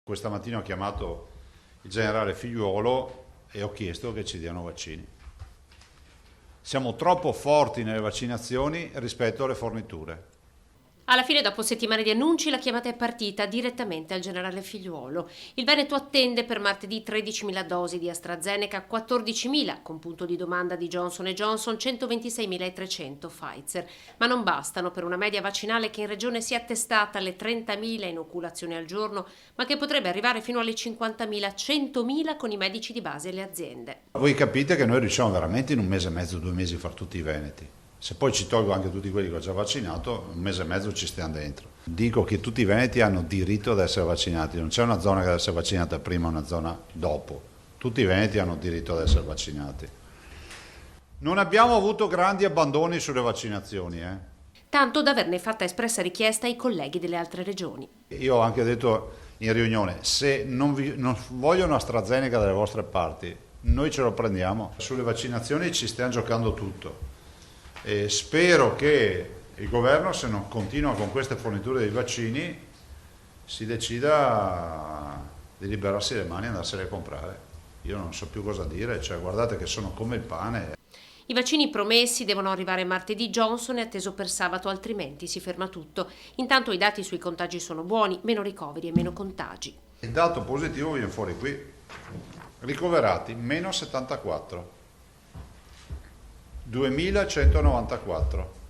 Questa mattina ho chiamato il generale Figliuolo e ho chiesto che ci diano vaccini. Siamo troppo forti nelle vaccinazioni rispetto alle forniture. Alla fine, dopo settimane di annunci, la chiamata è partita direttamente al generale Figliuolo. Il Veneto attende per martedì 13.000 dosi di AstraZeneca, 14.000 con punto di domanda di Johnson & Johnson, 126.300 Pfizer. Ma non bastano per una media vaccinale che in regione si è attestata alle 30.000 inoculazioni al giorno, ma che potrebbe arrivare fino alle 50.000, 100.000 con i medici di base e le aziende. Voi capite che noi riusciamo veramente in un mese e mezzo, 2 mesi a fare tutti i veneti. Se poi ci tolgo anche tutti quelli che ho già vaccinato, un mese e mezzo ci stiamo dentro. Dico che tutti i veneti hanno diritto ad essere vaccinati, non c'è una zona che deve essere vaccinata prima e una zona dopo. Tutti i veneti hanno diritto ad essere vaccinati. Non abbiamo avuto grandi abbandoni sulle vaccinazioni. Tanto da averne fatta espressa richiesta ai colleghi delle altre regioni. Io ho anche detto in riunione, se non vogliono AstraZeneca dalle vostre parti, noi ce lo prendiamo. Sulle vaccinazioni ci stiamo giocando tutto. E spero che il governo, se non continua con queste forniture di vaccini, si decida di liberarsi le mani e andarsene a comprare. Io non so più cosa dire, cioè guardate che sono come il pane. I vaccini promessi devono arrivare martedì. Johnson è atteso per sabato, altrimenti si ferma tutto. Intanto i dati sui contagi sono buoni, meno ricoveri e meno contagi. Il dato positivo viene fuori qui. Ricoverati, meno 74. 2194.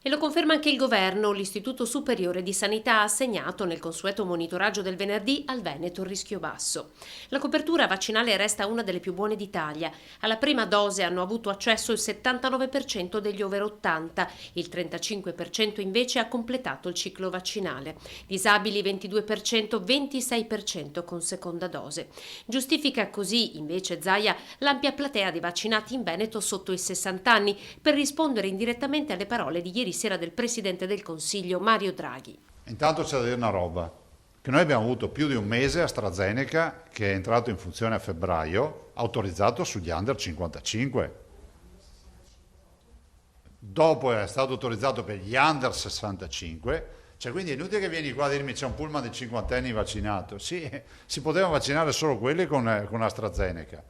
E lo conferma anche il governo. L'Istituto Superiore di Sanità ha assegnato nel consueto monitoraggio del venerdì al Veneto il rischio basso. La copertura vaccinale resta una delle più buone d'Italia. Alla prima dose hanno avuto accesso il 79% degli over 80, il 35% invece ha completato il ciclo vaccinale. Disabili 22%, 26% con seconda dose. Giustifica così, invece, Zaia, l'ampia platea di vaccinati in Veneto sotto i 60 anni per rispondere indirettamente alle parole di ieri sera del Presidente del Consiglio Mario Draghi. Intanto c'è da dire una roba, che noi abbiamo avuto più di un mese AstraZeneca, che è entrato in funzione a febbraio, autorizzato sugli under 55. Dopo è stato autorizzato per gli under 65, cioè quindi è inutile che vieni qua a dirmi c'è un pullman di cinquantenni vaccinato. Sì, si poteva vaccinare solo quelli con AstraZeneca.